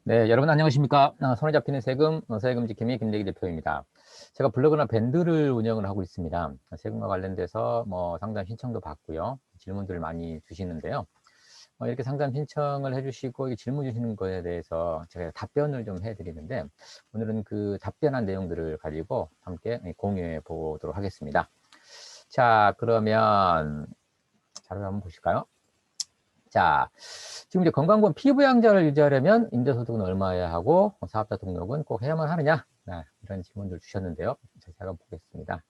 네, 여러분 안녕하십니까? 손에 잡히는 세금, 세금 지킴이 김대기 대표입니다. 제가 블로그나 밴드를 운영을 하고 있습니다. 세금과 관련돼서 상담 신청도 받고요. 질문들을 많이 주시는데요. 이렇게 상담 신청을 해주시고 질문 주시는 거에 대해서 제가 답변을 좀 해드리는데, 오늘은 그 답변한 내용들을 가지고 함께 공유해 보도록 하겠습니다. 자, 그러면 자료를 한번 보실까요? 자, 지금 이제 건강보험 피부양자를 유지하려면 임대소득은 얼마여야 하고 사업자 등록은 꼭 해야만 하느냐? 이런 질문들 주셨는데요. 제가 보겠습니다.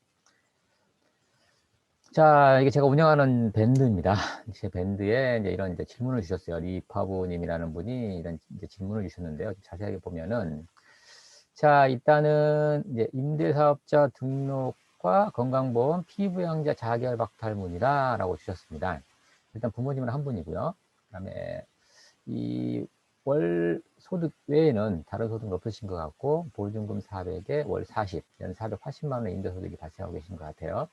자, 이게 제가 운영하는 밴드입니다. 제 밴드에 이런 질문을 주셨어요. 리파부님이라는 분이 이런 질문을 주셨는데요. 자세하게 보면은, 자, 일단은 이제 임대사업자 등록과 건강보험 피부양자 자결 박탈문이다라고 주셨습니다. 일단 부모님은 한 분이고요. 그다음에 이 월 소득 외에는 다른 소득은 없으신 것 같고, 보증금 400에 월 40, 연 480만 원 임대소득이 발생하고 계신 것 같아요.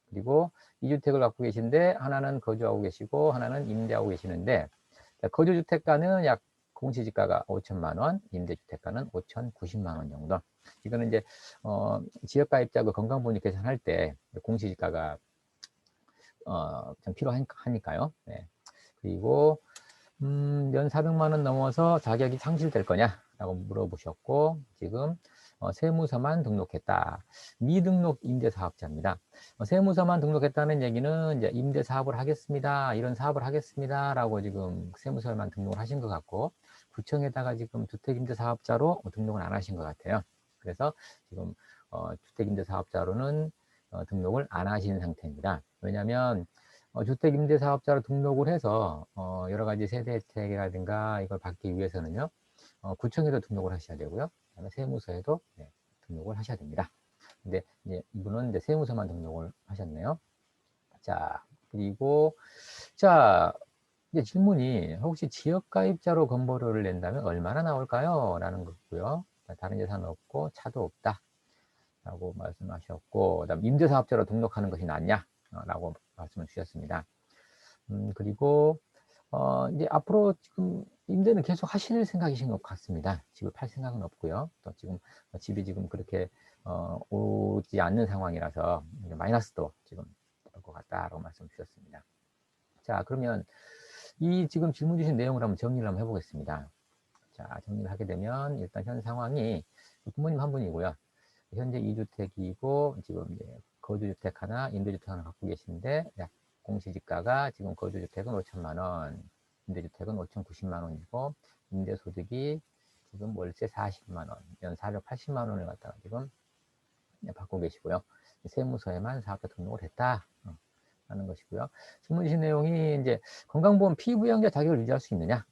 그리고 2주택을 갖고 계신데 하나는 거주하고 계시고 하나는 임대하고 계시는데, 거주주택가는 약 공시지가가 5천만 원, 임대주택가는 5,090만 원 정도. 이거는 이제 지역가입자 그 건강보험 계산할 때 공시지가가 좀 필요하니까요. 네. 그리고 연 400만 원 넘어서 자격이 상실될 거냐라고 물어보셨고, 지금 세무서만 등록했다. 미등록 임대사업자입니다. 세무서만 등록했다는 얘기는 이제 임대사업을 하겠습니다, 이런 사업을 하겠습니다라고 지금 세무서에만 등록을 하신 것 같고, 구청에다가 지금 주택임대사업자로 등록을 안 하신 것 같아요. 그래서 지금 주택임대사업자로는 등록을 안 하신 상태입니다. 왜냐하면 주택임대사업자로 등록을 해서 여러 가지 세대 혜택이라든가 이걸 받기 위해서는요, 구청에도 등록을 하셔야 되고요, 그다음에 세무서에도 등록을 하셔야 됩니다. 근데 이제 이분은 이제 세무서만 등록을 하셨네요. 자, 그리고 자, 이제 질문이 혹시 지역가입자로 건보료를 낸다면 얼마나 나올까요? 라는 거고요. 다른 재산 없고 차도 없다 라고 말씀하셨고, 그다음 임대사업자로 등록하는 것이 낫냐? 라고 말씀을 주셨습니다. 그리고 이제 앞으로 지금 임대는 계속 하실 생각이신 것 같습니다. 집을 팔 생각은 없고요. 또 지금 집이 지금 그렇게 오지 않는 상황이라서 마이너스도 지금 올 것 같다라고 말씀 주셨습니다. 자, 그러면 이 지금 질문 주신 내용을 한번 정리를 한번 해보겠습니다. 자, 정리를 하게 되면 일단 현 상황이 부모님 한 분이고요. 현재 2주택이고 지금 이제 거주주택 하나, 임대주택 하나 갖고 계신데, 약 공시지가가 지금 거주주택은 5천만 원, 임대주택은 5,090만 원이고, 임대소득이 지금 월세 40만 원, 연 480만 원을 갖다가 지금 받고 계시고요. 세무서에만 사업자 등록을 했다 하는 것이고요. 질문 주신 내용이 이제 건강보험 피부양자 자격을 유지할 수 있느냐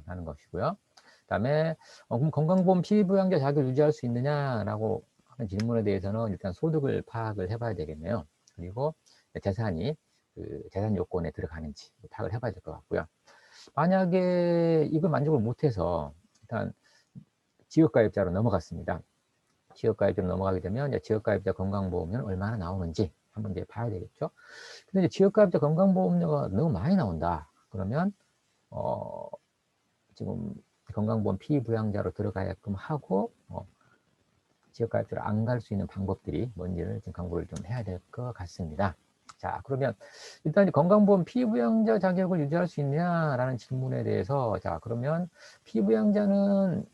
하는 것이고요. 그다음에 그럼 건강보험 피부양자 자격을 유지할 수 있느냐라고 하는 질문에 대해서는 일단 소득을 파악을 해봐야 되겠네요. 그리고 재산이 그 재산 요건에 들어가는지 파악을 해봐야 될 것 같고요. 만약에 이걸 만족을 못해서 일단 지역가입자로 넘어갔습니다. 지역가입자로 넘어가게 되면 이제 지역가입자 건강보험료는 얼마나 나오는지 한번 이제 봐야 되겠죠. 근데 이제 지역가입자 건강보험료가 너무 많이 나온다. 그러면 지금 건강보험 피부양자로 들어가게끔 하고 지역가입자로 안 갈 수 있는 방법들이 뭔지를 좀 강구를 좀 해야 될 것 같습니다. 자, 그러면 일단 건강보험 피부양자 자격을 유지할 수 있느냐라는 질문에 대해서, 자, 그러면 피부양자는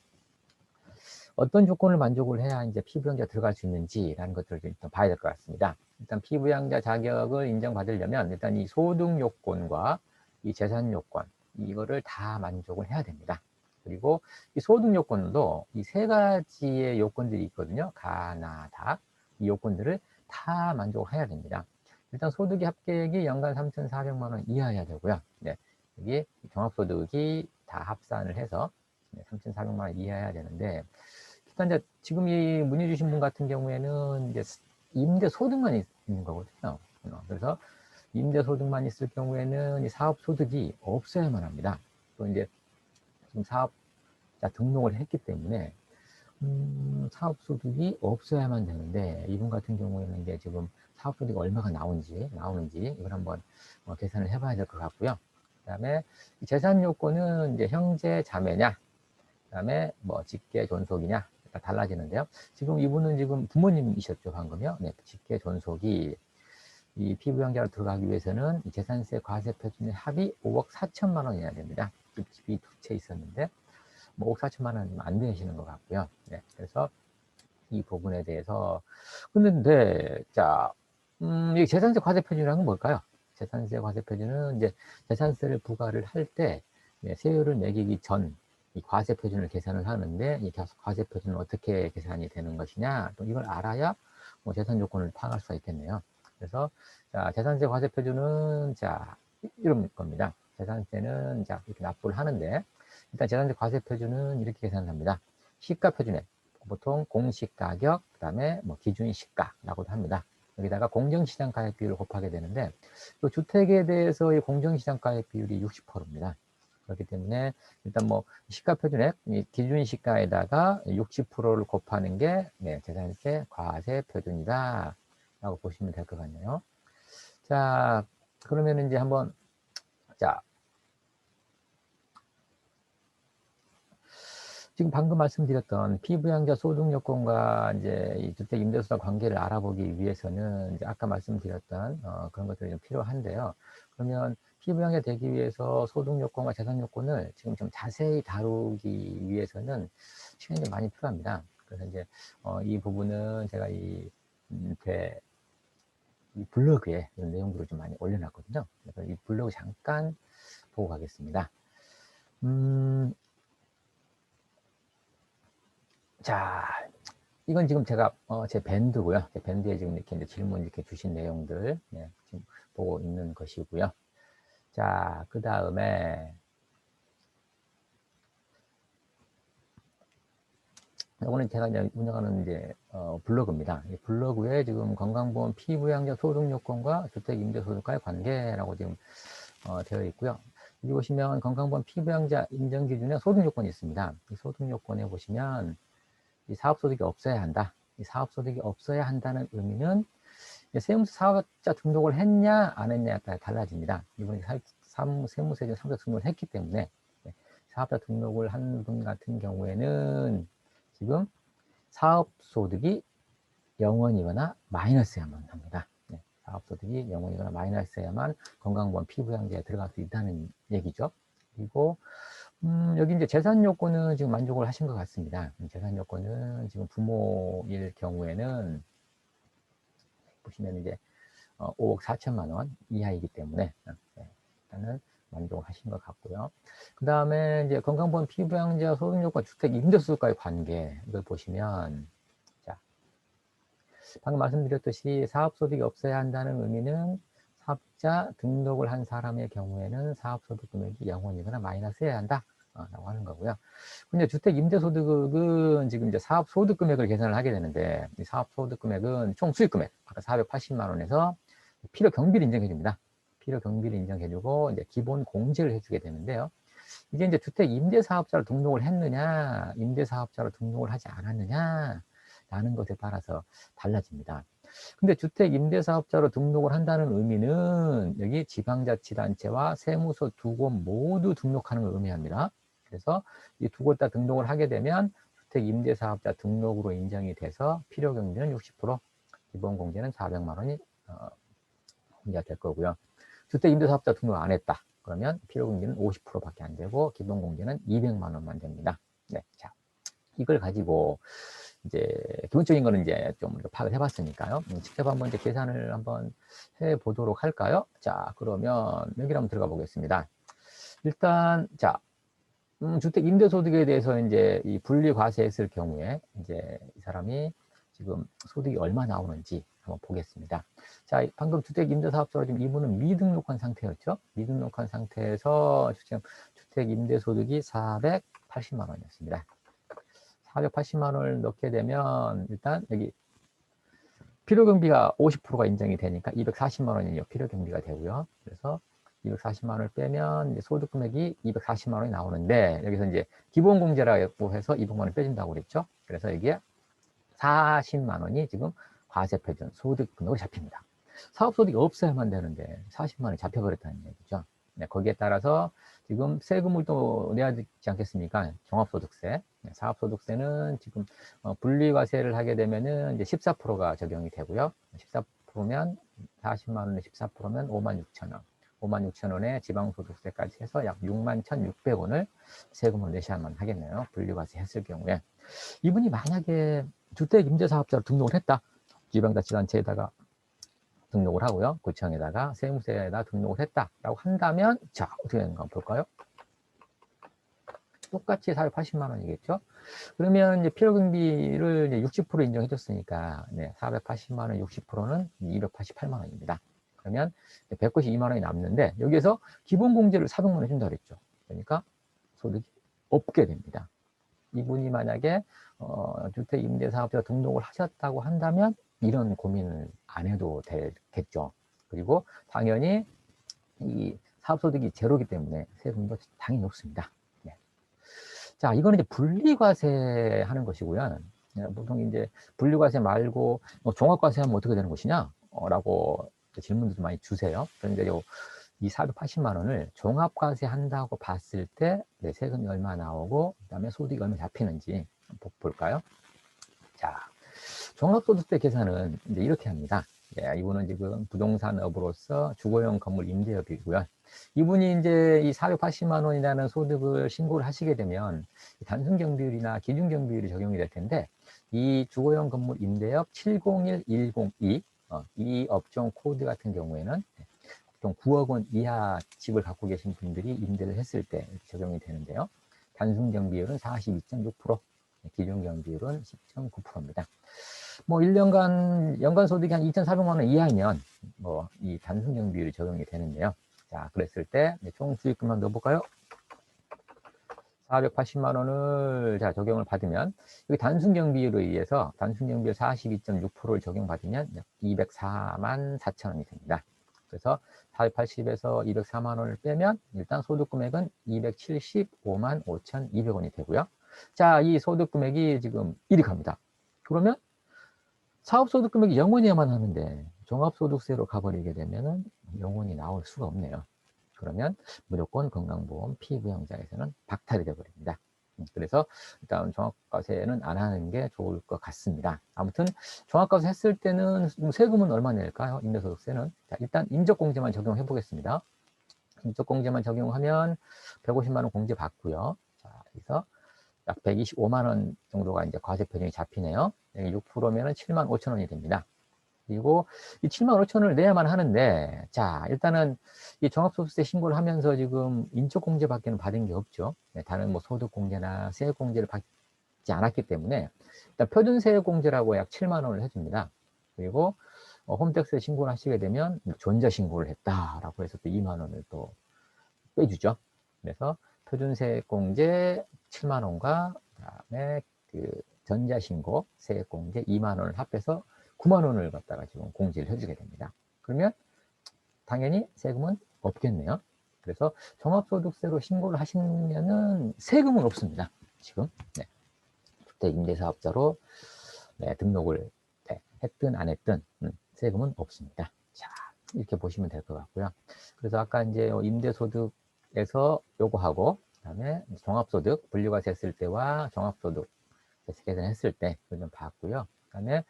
어떤 조건을 만족을 해야 이제 피부양자 들어갈 수 있는지라는 것들을 일단 봐야 될 것 같습니다. 일단 피부양자 자격을 인정받으려면 일단 이 소득 요건과 이 재산 요건, 이거를 다 만족을 해야 됩니다. 그리고 이 소득 요건도 이 세 가지의 요건들이 있거든요. 가나 다. 이 요건들을 다 만족해야 됩니다. 일단 소득이 합계액이 연간 3,400만 원 이하여야 되고요. 네, 여기 종합소득이 다 합산을 해서 3,400만 원 이하여야 되는데, 일단 이제 지금 이 문의 주신 분 같은 경우에는 이제 임대 소득만 있는 거거든요. 그래서 임대 소득만 있을 경우에는 이 사업 소득이 없어야만 합니다. 또 이제 지금 사업자 등록을 했기 때문에 사업 소득이 없어야만 되는데, 이분 같은 경우에는 이제 지금 사업 소득이 얼마가 나오는지 이걸 한번 계산을 해봐야 될 것 같고요. 그다음에 재산 요건은 이제 형제 자매냐, 그다음에 뭐 직계 존속이냐 달라지는데요. 지금 이분은 지금 부모님이셨죠, 방금요. 네, 직계 존속이 이 피부양자로 들어가기 위해서는 재산세 과세 표준의 합이 5억 4천만 원이어야 됩니다. 집이 두 채 있었는데 뭐 5억 4천만 원 안 되시는 것 같고요. 네, 그래서 이 부분에 대해서 근데 자, 이 재산세 과세 표준이라는 건 뭘까요? 재산세 과세 표준은 이제 재산세를 부과를 할 때 세율을 매기기 전 이 과세 표준을 계산을 하는데 이 과세 표준은 어떻게 계산이 되는 것이냐 또 이걸 알아야 뭐 재산 요건을 파악할 수가 있겠네요. 그래서 자, 재산세 과세 표준은 자 이런 겁니다. 재산세는 자 이렇게 납부를 하는데 일단 재산세 과세 표준은 이렇게 계산을 합니다. 시가 표준액 보통 공시가격 그다음에 뭐 기준시가라고도 합니다. 여기다가 공정시장가액 비율을 곱하게 되는데 또 주택에 대해서의 공정시장가액 비율이 60%입니다. 그렇기 때문에 일단 뭐 시가표준액 기준시가에다가 60%를 곱하는 게 재산세 과세 표준이다 라고 보시면 될 것 같네요. 자, 그러면 이제 한번 자 지금 방금 말씀드렸던 피부양자 소득요건과 이제 이 주택 임대수와 관계를 알아보기 위해서는 이제 아까 말씀드렸던 그런 것들이 좀 필요한데요. 그러면 피부양자 되기 위해서 소득요건과 재산요건을 지금 좀 자세히 다루기 위해서는 시간이 좀 많이 필요합니다. 그래서 이제 이 부분은 제가 이 블로그에 이런 내용들을 좀 많이 올려놨거든요. 그래서 이 블로그 잠깐 보고 가겠습니다. 자, 이건 지금 제가 제 밴드고요. 제 밴드에 지금 이렇게 이제 질문 이렇게 주신 내용들 지금 보고 있는 것이고요. 자, 그 다음에 이거는 제가 이제 운영하는 이제 블로그입니다. 이 블로그에 지금 건강보험 피부양자 소득요건과 주택 임대소득과의 관계라고 지금 되어 있고요. 여기 보시면 건강보험 피부양자 인정기준에 소득요건이 있습니다. 이 소득요건에 보시면 이 사업소득이 없어야 한다. 이 사업소득이 없어야 한다는 의미는 세무서 사업자 등록을 했냐 안 했냐에 따라 달라집니다. 이분이 세무서에 사업자 등록을 했기 때문에 사업자 등록을 한 분 같은 경우에는 지금 사업소득이 0원이거나 마이너스여야만 합니다. 사업소득이 0원이거나 마이너스여야만 건강보험 피부양자에 들어갈 수 있다는 얘기죠. 그리고 여기 이제 재산 요건은 지금 만족을 하신 것 같습니다. 재산 요건은 지금 부모일 경우에는 보시면 이제 5억 4천만 원 이하이기 때문에 일단은 만족을 하신 것 같고요. 그 다음에 이제 건강보험 피부양자 소득요건 주택 임대수가의 관계 이걸 보시면 자 방금 말씀드렸듯이 사업소득이 없어야 한다는 의미는 사업자 등록을 한 사람의 경우에는 사업소득 금액이 0원이거나 마이너스여야 한다. 라고 하는 거고요. 근데 주택 임대소득은 지금 이제 사업소득 금액을 계산을 하게 되는데, 이 사업소득 금액은 총 수익 금액, 아까 480만 원에서 필요 경비를 인정해 줍니다. 필요 경비를 인정해 주고, 이제 기본 공제를 해주게 되는데요. 이게 이제 주택 임대사업자로 등록을 했느냐, 임대사업자로 등록을 하지 않았느냐, 라는 것에 따라서 달라집니다. 근데 주택 임대사업자로 등록을 한다는 의미는 여기 지방자치단체와 세무서 두 곳 모두 등록하는 걸 의미합니다. 그래서 이 두 곳 다 등록을 하게 되면 주택 임대사업자 등록으로 인정이 돼서 필요경비는 60%, 기본공제는 400만 원이 공제가 될 거고요. 주택 임대사업자 등록 안 했다. 그러면 필요경비는 50%밖에 안 되고 기본공제는 200만 원만 됩니다. 네, 자 이걸 가지고 이제 기본적인 거는 이제 좀 파악을 해봤으니까요. 직접 한번 이제 계산을 한번 해보도록 할까요? 자, 그러면 여기로 한번 들어가 보겠습니다. 일단 자, 주택 임대소득에 대해서 이제 이 분리과세했을 경우에 이제 이 사람이 지금 소득이 얼마 나오는지 한번 보겠습니다. 자, 방금 주택 임대사업자로 지금 이분은 미등록한 상태였죠. 미등록한 상태에서 지금 주택 임대소득이 480만 원이었습니다. 480만 원을 넣게 되면 일단 여기 필요경비가 50%가 인정이 되니까 240만 원이 필요경비가 되고요. 그래서 240만 원을 빼면 이제 소득 금액이 240만 원이 나오는데 여기서 이제 기본공제라고 해서 200만 원 빼준다고 그랬죠. 그래서 여기에 40만 원이 지금 과세 표준 소득 금액으로 잡힙니다. 사업소득이 없어야만 되는데 40만 원이 잡혀버렸다는 얘기죠. 네, 거기에 따라서 지금 세금을 또 내야 되지 않겠습니까? 종합소득세. 사업소득세는 지금 분리과세를 하게 되면은 이제 14%가 적용이 되고요. 14%면 40만 원에 14%면 56,000원. 56,000원에 지방소득세까지 해서 약 61,600원을 세금을 내셔야만 하겠네요. 분리과세 했을 경우에. 이분이 만약에 주택임대사업자로 등록을 했다. 지방자치단체에다가 등록을 하고요. 구청에다가 세무서에다 등록을 했다라고 한다면, 자, 어떻게 되는가 한번 볼까요? 똑같이 480만 원이겠죠? 그러면 이제 필요경비를 이제 60% 인정해 줬으니까, 네, 480만 원 60%는 288만 원입니다. 그러면 192만 원이 남는데, 여기에서 기본공제를 400만 원 준다 그랬죠. 그러니까 소득이 없게 됩니다. 이분이 만약에 주택임대사업자 등록을 하셨다고 한다면 이런 고민을 안 해도 되겠죠. 그리고 당연히 이 사업소득이 제로이기 때문에 세금도 당연히 높습니다. 네. 자, 이거는 이제 분리과세 하는 것이고요. 보통 이제 분리과세 말고 종합과세 하면 어떻게 되는 것이냐? 라고 질문도 많이 주세요. 그런데 이 480만 원을 종합과세 한다고 봤을 때 세금이 얼마 나오고 그다음에 소득이 얼마 잡히는지 볼까요? 자, 종합소득세 계산은 이제 이렇게 합니다. 이분은 지금 부동산업으로서 주거용 건물 임대업이고요. 이분이 이제 이 480만 원이라는 소득을 신고를 하시게 되면 단순경비율이나 기준경비율이 적용이 될 텐데, 이 주거용 건물 임대업 701102 이 업종 코드 같은 경우에는 보통 9억 원 이하 집을 갖고 계신 분들이 임대를 했을 때 적용이 되는데요. 단순경비율은 42.6%, 기준경비율은 10.9%입니다. 뭐 1년간 연간 소득이 한 2,400만 원 이하이면 뭐 이 단순경비율이 적용이 되는데요. 자, 그랬을 때 총 수익금만 넣어볼까요? 480만 원을 자 적용을 받으면 여기 단순경비율에 의해서 단순경비율 42.6%를 적용받으면 204만 4천 원이 됩니다. 그래서 480에서 204만 원을 빼면 일단 소득금액은 275만 5,200원이 되고요. 자, 이 소득금액이 지금 1이 갑니다. 그러면 사업소득금액이 0원이야만 하는데 종합소득세로 가버리게 되면은 0원이 나올 수가 없네요. 그러면 무조건 건강보험 피부양자에서는 박탈이 되어버립니다. 그래서 일단 종합과세는 안 하는 게 좋을 것 같습니다. 아무튼 종합과세 했을 때는 세금은 얼마 낼까요? 임대소득세는. 자, 일단 임적공제만 적용해 보겠습니다. 임적공제만 적용하면 150만 원 공제 받고요. 자, 여기서 약 125만 원 정도가 이제 과세 표준이 잡히네요. 6%면은 7만 5천 원이 됩니다. 그리고 이 7만 5천 원을 내야만 하는데, 자, 일단은 이 종합소득세 신고를 하면서 지금 인적공제밖에는 받은 게 없죠. 다른 뭐 소득공제나 세액공제를 받지 않았기 때문에 일단 표준세액공제라고 약 7만 원을 해줍니다. 그리고 홈택스 신고를 하시게 되면 존자신고를 했다라고 해서 또 2만 원을 또 빼주죠. 그래서 표준세액공제 7만 원과 그다음에 그 전자신고 세액공제 2만 원을 합해서 9만 원을 갖다가 지금 공제를 해주게 됩니다. 그러면 당연히 세금은 없겠네요. 그래서 종합소득세로 신고를 하시면은 세금은 없습니다. 지금 주택임대사업자로 등록을 했든 안 했든 세금은 없습니다. 자, 이렇게 보시면 될 것 같고요. 그래서 아까 이제 임대소득에서 요거하고 그다음에 종합소득 분류과세 했을 때와 종합소득 계산했을 때 그걸 좀 봤고요. 그다음에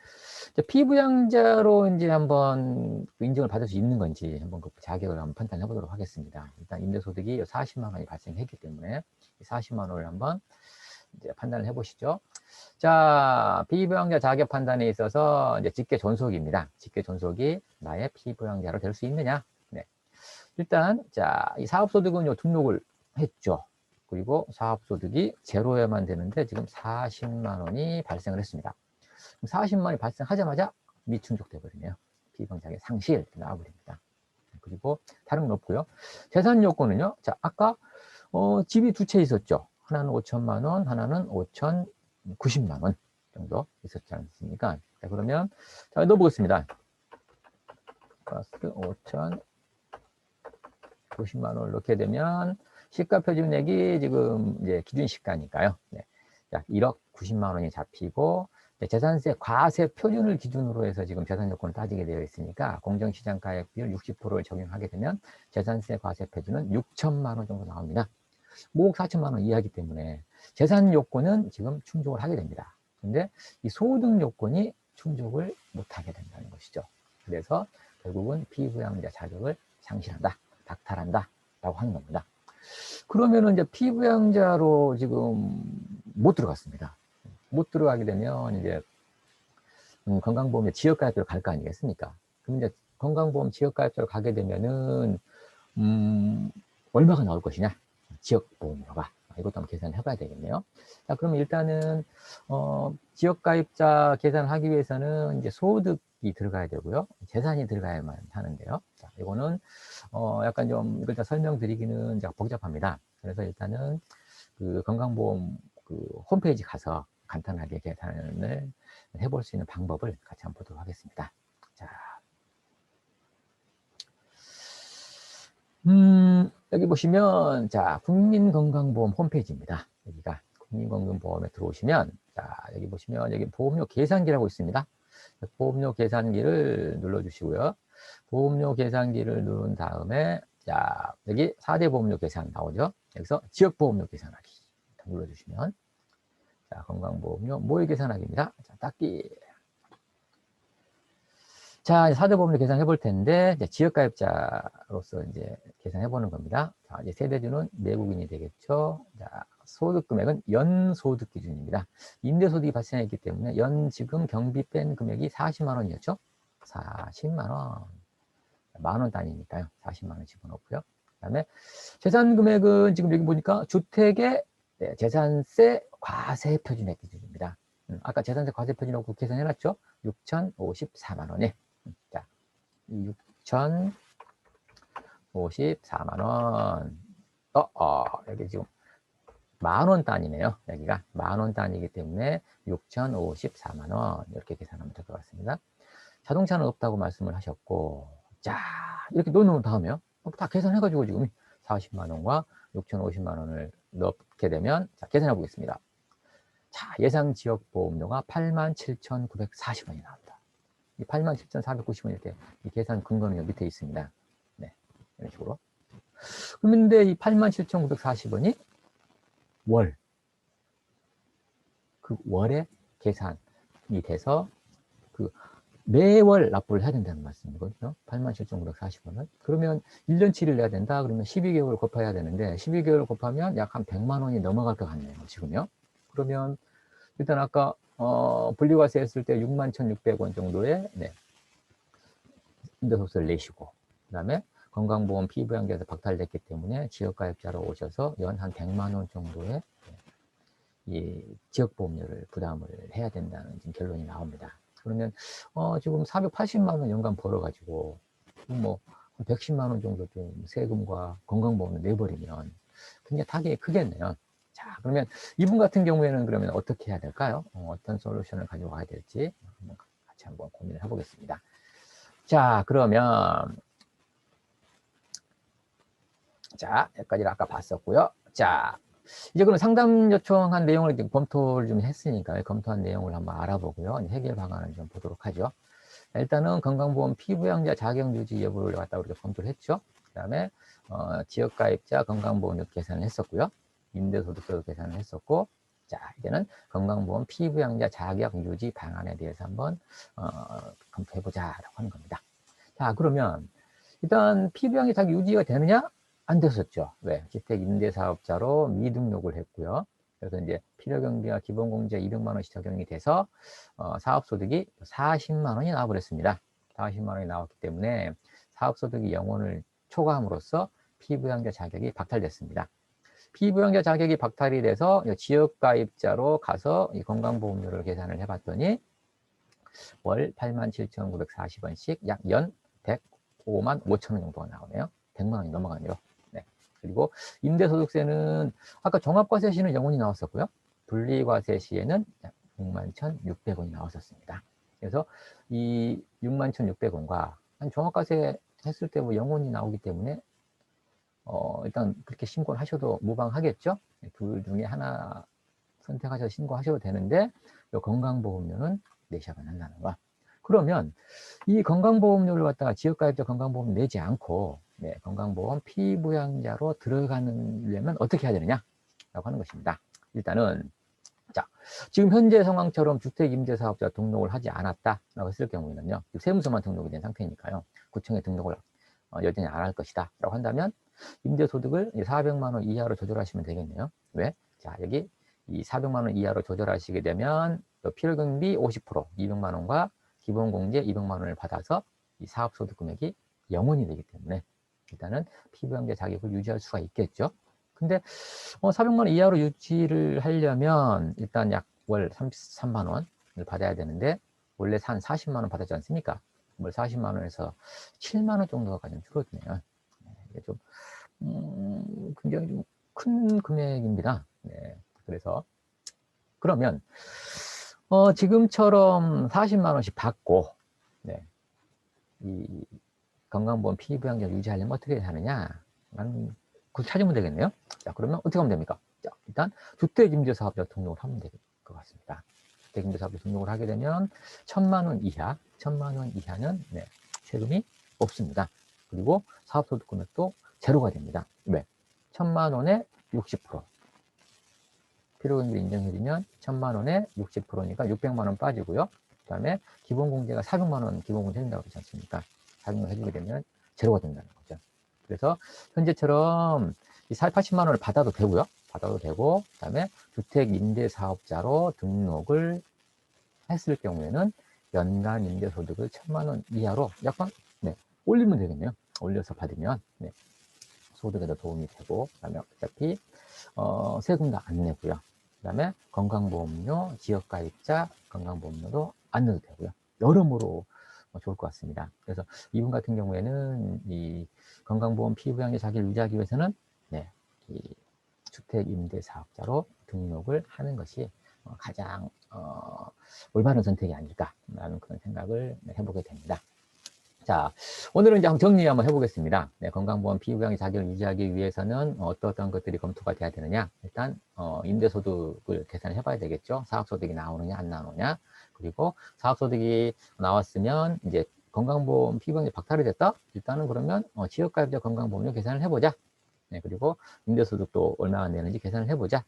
피부양자로 이제 한번 인정을 받을 수 있는 건지 한번 그 자격을 한번 판단해 보도록 하겠습니다. 일단 임대소득이 40만 원이 발생했기 때문에 40만 원을 한번 이제 판단을 해보시죠. 자, 피부양자 자격 판단에 있어서 이제 직계 존속입니다. 직계 존속이 나의 피부양자로 될 수 있느냐? 네. 일단 자, 이 사업소득은 등록을 했죠. 그리고 사업소득이 제로여야만 되는데 지금 40만 원이 발생을 했습니다. 40만 원이 발생하자마자 미충족돼 버리네요. 피부양자의 상실 나와버립니다. 그리고 다른 건 없고요. 재산 요건은요. 자, 아까 집이 두 채 있었죠. 하나는 5천만 원, 하나는 5,090만 원 정도 있었지 않습니까? 자, 그러면 자, 넣어보겠습니다. 플러스 5,090만 원을 넣게 되면 시가 표준액이 지금 이제 기준 시가니까요. 네. 약 1억 90만 원이 잡히고 재산세 과세 표준을 기준으로 해서 지금 재산 요건을 따지게 되어 있으니까 공정시장 가액비율 60%를 적용하게 되면 재산세 과세 표준은 6천만 원 정도 나옵니다. 5억 4천만 원 이하이기 때문에 재산 요건은 지금 충족을 하게 됩니다. 근데 이 소득 요건이 충족을 못하게 된다는 것이죠. 그래서 결국은 피부양자 자격을 상실한다, 박탈한다 라고 하는 겁니다. 그러면은 이제 피부양자로 지금 못 들어갔습니다. 못 들어가게 되면 이제 건강보험에 지역가입자로 갈 거 아니겠습니까? 그럼 이제 건강보험 지역가입자로 가게 되면은 얼마가 나올 것이냐? 지역보험료가. 이것도 한번 계산을 해봐야 되겠네요. 자, 그러면 일단은 지역가입자 계산하기 위해서는 이제 소득이 들어가야 되고요, 재산이 들어가야만 하는데요. 자, 이거는 약간 좀 이걸 다 설명드리기는 복잡합니다. 그래서 일단은 그 건강보험 그 홈페이지 가서 간단하게 계산을 해볼 수 있는 방법을 같이 한번 보도록 하겠습니다. 자, 여기 보시면, 자, 국민건강보험 홈페이지입니다. 여기가 국민건강보험에 들어오시면, 자, 여기 보시면, 여기 보험료 계산기라고 있습니다. 보험료 계산기를 눌러주시고요. 보험료 계산기를 누른 다음에, 자, 여기 4대 보험료 계산 나오죠? 여기서 지역보험료 계산하기 눌러주시면, 자, 건강보험료 모의 계산하기입니다. 자, 닦기. 자, 4대 보험료 계산해 볼 텐데, 이제 지역가입자로서 이제 계산해 보는 겁니다. 자, 이제 세대주는 내국인이 되겠죠. 자, 소득 금액은 연소득 기준입니다. 임대소득이 발생했기 때문에 연 지금 경비 뺀 금액이 40만 원이었죠. 40만 원. 만 원 단위니까요. 40만 원 집어넣고요. 그 다음에 재산 금액은 지금 여기 보니까 주택의 재산세 과세 표준액 기준입니다. 아까 재산세 과세 표준액 계산해놨죠. 6,054만 원에. 자, 6,054만 원. 여기 지금 만원 단위네요. 여기가 만원 단위이기 때문에 6,054만 원 이렇게 계산하면 될 것 같습니다. 자동차는 없다고 말씀을 하셨고, 자, 이렇게 넣어놓은 다음에요. 다 계산해가지고 지금 40만 원과 6,050만 원을 넣게 되면, 자, 계산해 보겠습니다. 자, 예상 지역보험료가 87,940원이 나옵니다. 이 87,490원 이렇게 이 계산 근거는 밑에 있습니다. 네, 이런 식으로. 그런데 이 87,940원이 그 월에 계산이 돼서 그 매월 납부를 해야 된다는 말씀이거든요. 87,940원을. 그러면 1년치를 내야 된다. 그러면 12개월 곱해야 되는데 12개월 곱하면 약 한 100만 원이 넘어갈 것 같네요. 지금요. 그러면 일단 아까 분리과세 했을 때 61,600원 정도의 임대소득세를 내시고, 그 다음에 건강보험 피부양자에서 박탈됐기 때문에 지역가입자로 오셔서 연 한 100만 원 정도의 이 지역보험료를 부담을 해야 된다는 지금 결론이 나옵니다. 그러면 지금 480만 원 연간 벌어가지고 뭐 110만 원 정도 좀 세금과 건강보험을 내버리면 굉장히 타격이 크겠네요. 자, 그러면 이분 같은 경우에는 그러면 어떻게 해야 될까요? 어떤 솔루션을 가져와야 될지 같이 한번 고민을 해보겠습니다. 자, 그러면 자, 여기까지 아까 봤었고요. 자, 이제 그럼 상담 요청한 내용을 검토를 좀 했으니까 검토한 내용을 한번 알아보고요. 해결 방안을 좀 보도록 하죠. 일단은 건강보험 피부양자 자격유지 여부를 갖다 우리가 검토를 했죠. 그 다음에 지역가입자 건강보험료 계산을 했었고요. 임대소득세도 계산을 했었고, 자, 이제는 건강보험 피부양자 자격유지 방안에 대해서 한번 검토해보자라고 하는 겁니다. 자, 그러면 일단 피부양자 자격유지가 되느냐? 안 됐었죠. 왜? 주택 임대사업자로 미등록을 했고요. 그래서 이제 필요경비와 기본공제 200만 원씩 적용이 돼서 사업소득이 40만 원이 나와버렸습니다. 40만 원이 나왔기 때문에 사업소득이 0원을 초과함으로써 피부양자 자격이 박탈됐습니다. 피부양자 자격이 박탈이 돼서 지역가입자로 가서 이 건강보험료를 계산을 해봤더니 월 87,940원씩 약 연 105만 5천 원 정도가 나오네요. 100만 원이 넘어가네요. 네. 그리고 임대소득세는 아까 종합과세 시는 0원이 나왔었고요. 분리과세 시에는 61,600원이 나왔었습니다. 그래서 이 61,600원과 종합과세 했을 때 뭐 0원이 나오기 때문에 일단 그렇게 신고를 하셔도 무방하겠죠. 둘 중에 하나 선택하셔서 신고하셔도 되는데 이 건강보험료는 내셔야만 한다는 거. 그러면 이 건강보험료를 갖다가 지역가입자 건강보험 내지 않고 건강보험 피부양자로 들어가려면 어떻게 해야 되느냐라고 하는 것입니다. 일단은 자, 지금 현재 상황처럼 주택임대사업자 등록을 하지 않았다라고 했을 경우에는요, 세무서만 등록이 된 상태니까요, 구청에 등록을 여전히 안 할 것이다 라고 한다면 임대소득을 400만 원 이하로 조절하시면 되겠네요. 왜? 자, 여기 이 400만 원 이하로 조절하시게 되면 필요경비 50%, 200만 원과 기본공제 200만 원을 받아서 이 사업소득 금액이 0원이 되기 때문에 일단은 피부양자 자격을 유지할 수가 있겠죠. 근데 400만 원 이하로 유지를 하려면 일단 약 월 33만 원을 받아야 되는데 원래 한 40만 원 받았지 않습니까? 월 40만 원에서 7만 원 정도가 좀 줄어드네요. 이게 좀 굉장히 좀 큰 금액입니다. 네, 그래서 그러면 지금처럼 40만 원씩 받고 이 건강보험 피부양자 유지하려면 어떻게 하느냐? 그걸 찾으면 되겠네요. 자, 그러면 어떻게 하면 됩니까? 자, 일단 주택임대사업자 등록을 하면 될 것 같습니다. 주택임대사업자 등록을 하게 되면 1,000만 원 이하, 1,000만 원 이하는 세금이 없습니다. 그리고 사업소득 금액도 제로가 됩니다. 왜? 1,000만 원에 60%. 필요경비 인정해주면 1,000만 원에 60%니까 600만 원 빠지고요. 그 다음에 기본공제가 400만 원 기본공제 해준다고 그러지 않습니까? 400만 원 해주게 되면 제로가 된다는 거죠. 그래서 현재처럼 이 80만 원을 받아도 되고요. 받아도 되고, 그 다음에 주택임대사업자로 등록을 했을 경우에는 연간 임대소득을 1,000만 원 이하로 약간 올리면 되겠네요. 올려서 받으면 소득에도 도움이 되고, 그 다음에 어차피 세금도 안 내고요. 그 다음에 건강보험료, 지역가입자 건강보험료도 안 내도 되고요. 여러모로 좋을 것 같습니다. 그래서 이분 같은 경우에는 이 건강보험 피부양자 자격을 유지하기 위해서는 이 주택임대사업자로 등록을 하는 것이 가장 올바른 선택이 아닐까라는 그런 생각을 해보게 됩니다. 자, 오늘은 이제 한번 정리 한번 해보겠습니다. 건강보험 피부양자 자격을 유지하기 위해서는 어떤 것들이 검토가 돼야 되느냐? 일단 임대소득을 계산해 봐야 되겠죠. 사업소득이 나오느냐 안 나오느냐. 그리고 사업소득이 나왔으면 이제 건강보험 피부양자 박탈이 됐다? 일단은 그러면 지역가입자 건강보험료 계산을 해보자. 그리고 임대소득도 얼마나 내는지 계산을 해보자.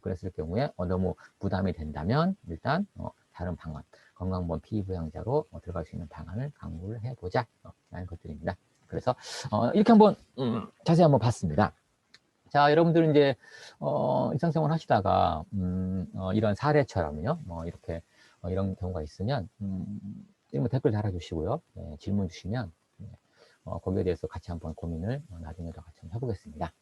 그랬을 경우에 너무 부담이 된다면 일단 다른 방안, 건강보험 피부양자로 들어갈 수 있는 방안을 강구를 해보자 라는 것들입니다. 그래서 이렇게 한번 자세히 한번 봤습니다. 자, 여러분들은 이제 일상생활 하시다가 이런 사례처럼요, 이렇게 이런 경우가 있으면 댓글 달아주시고요, 질문 주시면 거기에 대해서 같이 한번 고민을 나중에도 같이 한번 해보겠습니다.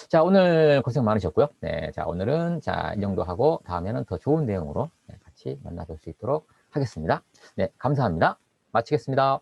자, 오늘 고생 많으셨고요. 자, 오늘은 이 정도 하고 다음에는 더 좋은 내용으로 같이 만나볼 수 있도록 하겠습니다. 감사합니다. 마치겠습니다.